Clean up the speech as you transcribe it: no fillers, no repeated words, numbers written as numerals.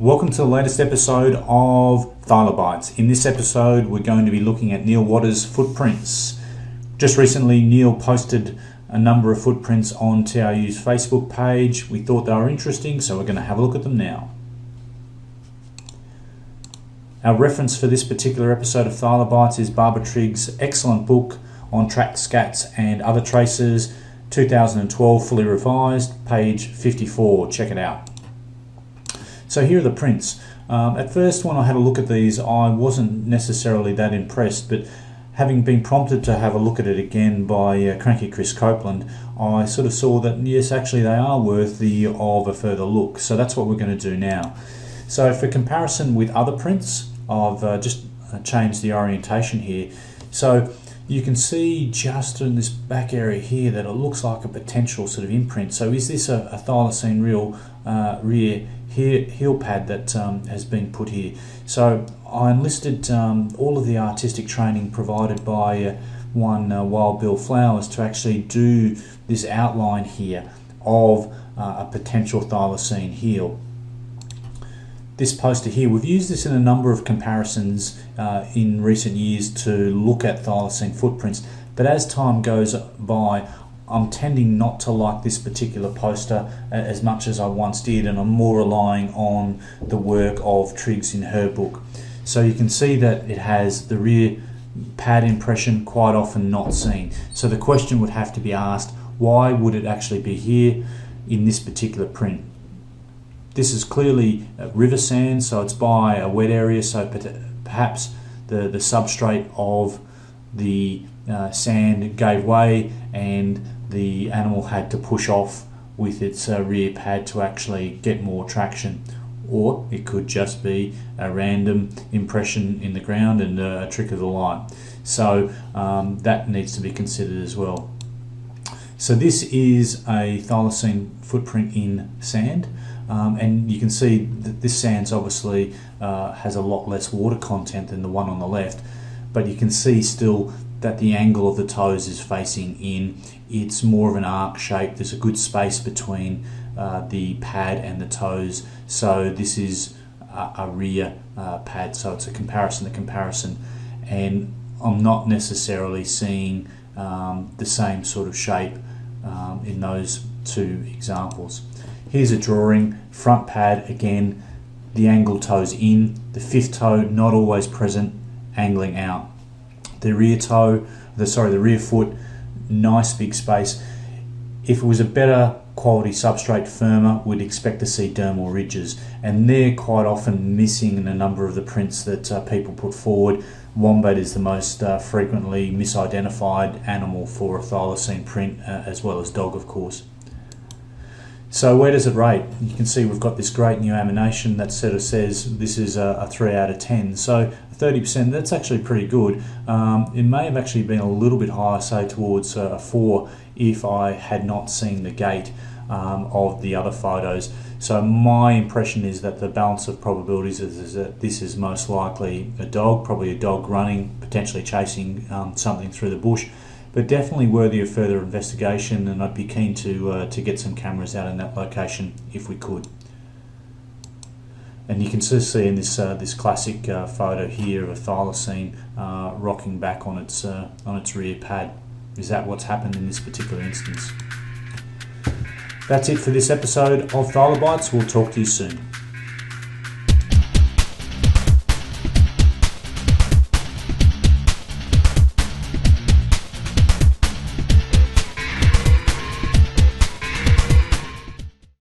Welcome to the latest episode of Thyla. In this episode, we're going to be looking at Neil Waters' footprints. Just recently, Neil posted a number of footprints on T.R.U's Facebook page. We thought they were interesting, so we're going to have a look at them now. Our reference for this particular episode of Thyla is Barbara Trigg's excellent book on tracked scats and other traces, 2012, fully revised, page 54. Check it out. So here are the prints. At first, when I had a look at these, I wasn't necessarily that impressed, but having been prompted to have a look at it again by cranky Chris Copeland, I sort of saw that yes, actually they are worthy of a further look. So that's what we're going to do now. So for comparison with other prints, I've just changed the orientation here. So you can see just in this back area here that it looks like a potential sort of imprint. So is this a Thylacine rear heel pad that has been put here? So I enlisted all of the artistic training provided by one Wild Bill Flowers to actually do this outline here of a potential Thylacine heel. This poster here, we've used this in a number of comparisons in recent years to look at Thylacine footprints, but as time goes by, I'm tending not to like this particular poster as much as I once did, and I'm more relying on the work of Triggs in her book. So you can see that it has the rear pad impression quite often not seen. So the question would have to be asked, why would it actually be here in this particular print? This is clearly river sand, so it's by a wet area, so perhaps the substrate of the sand gave way and the animal had to push off with its rear pad to actually get more traction. Or it could just be a random impression in the ground and a trick of the light. So that needs to be considered as well. So this is a Thylacine footprint in sand. And you can see that this sand's obviously has a lot less water content than the one on the left, but you can see still that the angle of the toes is facing in. It's more of an arc shape. There's a good space between the pad and the toes, so this is a rear pad, so it's a comparison to comparison, and I'm not necessarily seeing the same sort of shape in those two examples. Here's a drawing, front pad again, the angled toes in, the fifth toe not always present, angling out. The rear foot, nice big space. If it was a better quality substrate, firmer, we'd expect to see dermal ridges, and they're quite often missing in a number of the prints that people put forward. Wombat is the most frequently misidentified animal for a Thylacine print, as well as dog, of course. So where does it rate? You can see we've got this great new animation that sort of says this is a 3 out of 10. So 30%, that's actually pretty good. It may have actually been a little bit higher, say towards a 4, if I had not seen the gait of the other photos. So my impression is that the balance of probabilities is that this is most likely a dog, probably a dog running, potentially chasing something through the bush. But definitely worthy of further investigation, and I'd be keen to get some cameras out in that location if we could. And you can see in this this classic photo here of a Thylacine rocking back on its rear pad. Is that what's happened in this particular instance? That's it for this episode of Thyla. We'll talk to you soon.